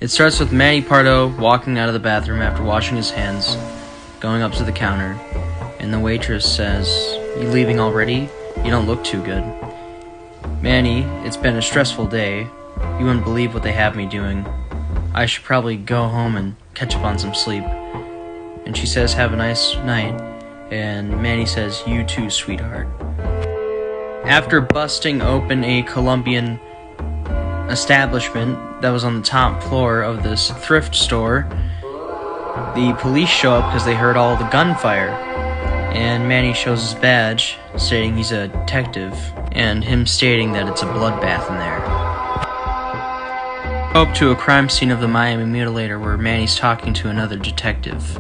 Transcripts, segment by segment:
It starts with Manny Pardo walking out of the bathroom after washing his hands, going up to the counter, and the waitress says, "You leaving already? You don't look too good." "Manny, it's been a stressful day. You wouldn't believe what they have me doing. I should probably go home and catch up on some sleep." And she says, "Have a nice night." And Manny says, "You too, sweetheart." After busting open a Colombian establishment that was on the top floor of this thrift store, the police show up because they heard all the gunfire. And Manny shows his badge, stating he's a detective, and him stating that it's a bloodbath in there. Up to a crime scene of the Miami Mutilator where Manny's talking to another detective,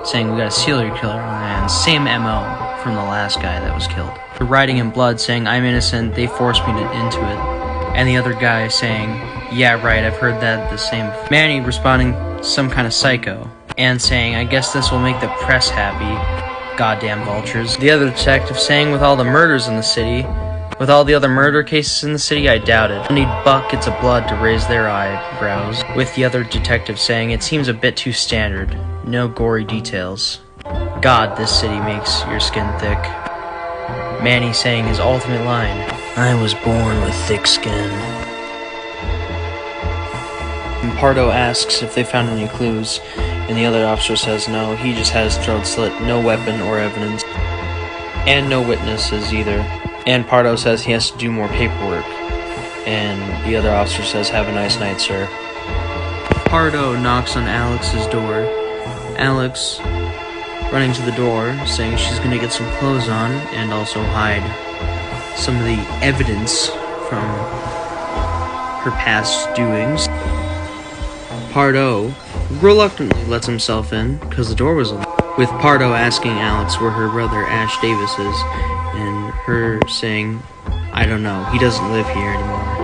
saying, "We got a serial killer on hand, same MO from the last guy that was killed." They're writing in blood saying, "I'm innocent, they forced me into it." And the other guy saying, "Yeah, right, I've heard that the same." Manny responding, "Some kind of psycho," and saying, "I guess this will make the press happy. Goddamn vultures." The other detective saying, "With all the murders in the city, with all the other murder cases in the city, I doubt it. I need buckets of blood to raise their eyebrows." With the other detective saying, "It seems a bit too standard. No gory details. God, this city makes your skin thick." Manny saying his ultimate line, "I was born with thick skin." And Pardo asks if they found any clues, and the other officer says no, he just had his throat slit, no weapon or evidence, and no witnesses either. And Pardo says he has to do more paperwork, and the other officer says, "Have a nice night, sir." Pardo knocks on Alex's door. Alex running to the door, saying she's going to get some clothes on and also hide some of the evidence from her past doings. Pardo reluctantly lets himself in because the door was locked, with Pardo asking Alex where her brother Ash Davis is, and her saying, "I don't know, he doesn't live here anymore."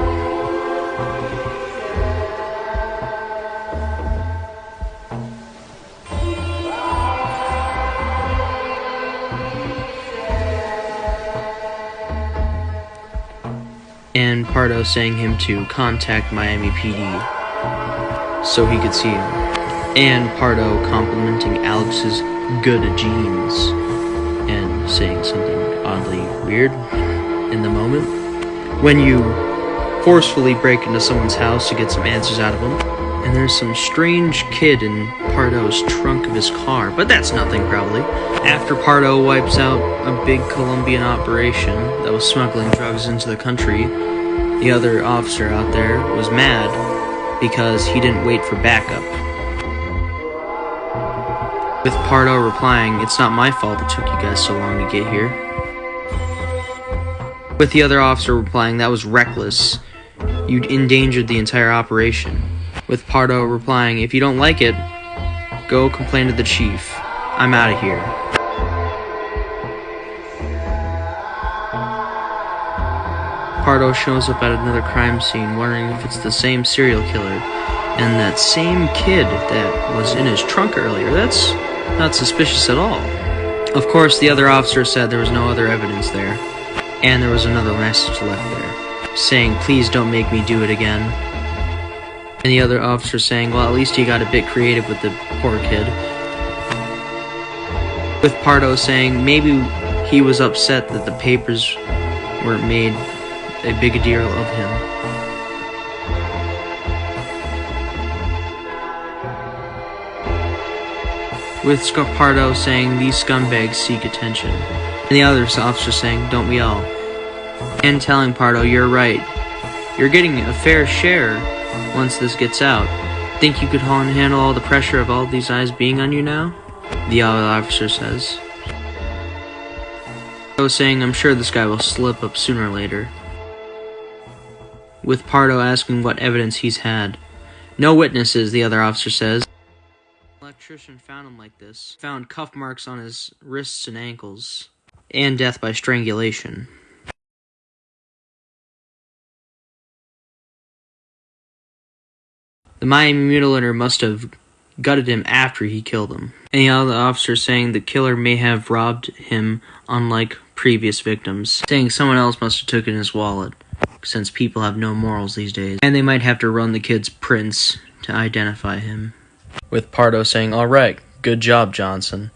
And Pardo saying him to contact Miami PD so he could see him. And Pardo complimenting Alex's good genes and saying something oddly weird in the moment. When you forcefully break into someone's house to get some answers out of them, and there's some strange kid in Pardo's trunk of his car, but that's nothing probably. After Pardo wipes out a big Colombian operation that was smuggling drugs into the country, the other officer out there was mad because he didn't wait for backup. With Pardo replying, "It's not my fault it took you guys so long to get here." With the other officer replying, "That was reckless. You endangered the entire operation." With Pardo replying, "If you don't like it, go complain to the chief. I'm out of here." Pardo shows up at another crime scene, wondering if it's the same serial killer, and that same kid that was in his trunk earlier. That's not suspicious at all. Of course, the other officer said there was no other evidence there, and there was another message left there, saying, "Please don't make me do it again." And the other officer saying, "Well, at least he got a bit creative with the poor kid." With Pardo saying maybe he was upset that the papers weren't made a big deal of him. With Pardo saying, "These scumbags seek attention." And the other officer saying, "Don't we all?" And telling Pardo, "You're right. You're getting a fair share once this gets out. Think you could handle all the pressure of all these eyes being on you now?" The other officer says. Pardo saying, "I'm sure this guy will slip up sooner or later." With Pardo asking what evidence he's had. "No witnesses," the other officer says. An electrician found him like this. Found cuff marks on his wrists and ankles. And death by strangulation. The Miami Mutilator must have gutted him after he killed him. And the other officer saying the killer may have robbed him unlike previous victims. Saying someone else must have taken his wallet, since people have no morals these days. And they might have to run the kid's prints to identify him, with Pardo saying, "Alright, good job, Johnson."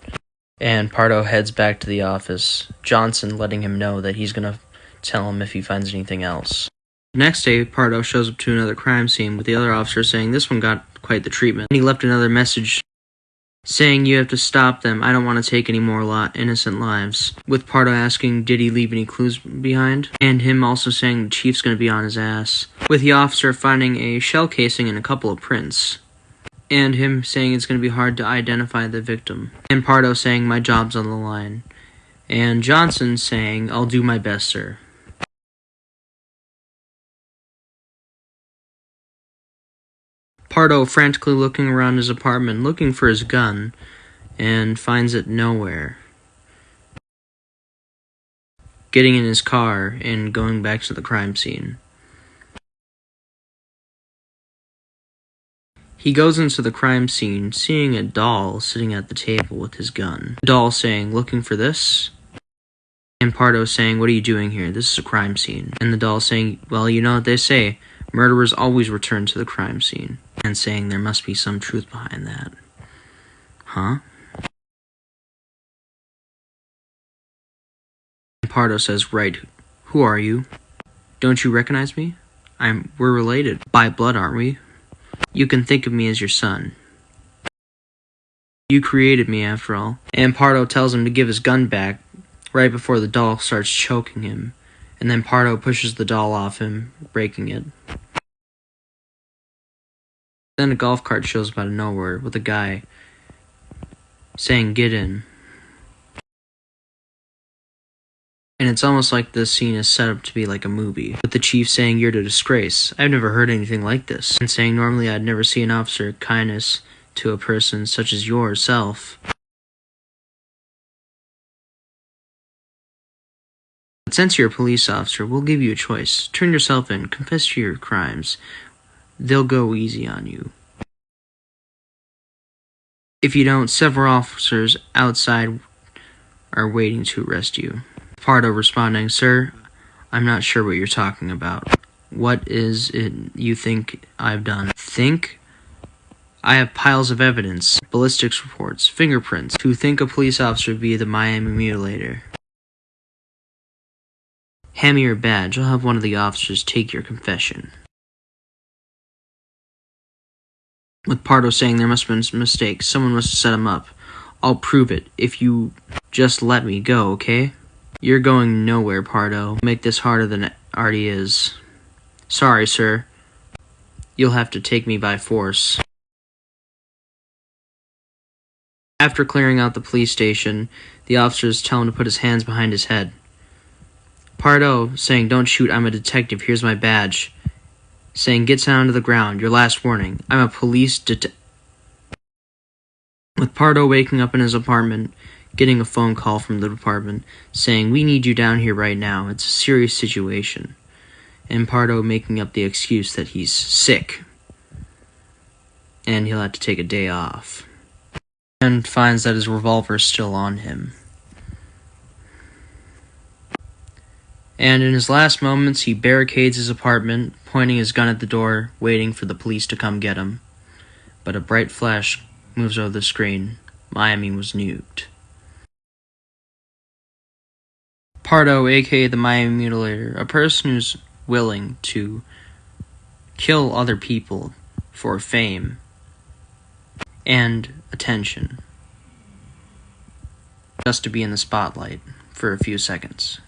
And Pardo heads back to the office, Johnson letting him know that he's gonna tell him if he finds anything else. The next day, Pardo shows up to another crime scene with the other officer saying this one got quite the treatment. And he left another message saying, "You have to stop them. I don't want to take any more innocent lives." With Pardo asking, did he leave any clues behind? And him also saying the chief's going to be on his ass. With the officer finding a shell casing and a couple of prints. And him saying it's going to be hard to identify the victim. And Pardo saying, "My job's on the line." And Johnson saying, "I'll do my best, sir." Pardo frantically looking around his apartment, looking for his gun, and finds it nowhere. Getting in his car and going back to the crime scene. He goes into the crime scene, seeing a doll sitting at the table with his gun. The doll saying, "Looking for this?" And Pardo saying, "What are you doing here? This is a crime scene." And the doll saying, "Well, you know what they say, murderers always return to the crime scene." And saying there must be some truth behind that. Huh? And Pardo says, "Right, who are you? Don't you recognize me? We're related. By blood, aren't we? You can think of me as your son. You created me, after all." And Pardo tells him to give his gun back right before the doll starts choking him. And then Pardo pushes the doll off him, breaking it. Then a golf cart shows up out of nowhere with a guy saying, "Get in." And it's almost like this scene is set up to be like a movie, with the chief saying, "You're a disgrace. I've never heard anything like this." And saying, "Normally I'd never see an officer kindness to a person such as yourself. But since you're a police officer, we'll give you a choice. Turn yourself in, confess to your crimes. They'll go easy on you. If you don't, several officers outside are waiting to arrest you." Pardo responding, "Sir, I'm not sure what you're talking about. What is it you think I've done?" "Think? I have piles of evidence, ballistics reports, fingerprints, to think a police officer would be the Miami Mutilator. Hand me your badge. I'll have one of the officers take your confession." With Pardo saying there must have been a mistake. Someone must have set him up. "I'll prove it if you just let me go, okay?" "You're going nowhere, Pardo. Make this harder than it already is." "Sorry, sir. You'll have to take me by force." After clearing out the police station, the officers tell him to put his hands behind his head. Pardo saying, "Don't shoot, I'm a detective, here's my badge." Saying, "Get down to the ground, your last warning. I'm a police With Pardo waking up in his apartment, getting a phone call from the department, saying, "We need you down here right now, it's a serious situation." And Pardo making up the excuse that he's sick, and he'll have to take a day off. And finds that his revolver is still on him. And in his last moments, he barricades his apartment, pointing his gun at the door, waiting for the police to come get him. But a bright flash moves over the screen. Miami was nuked. Pardo, aka the Miami Mutilator, a person who's willing to kill other people for fame and attention, just to be in the spotlight for a few seconds.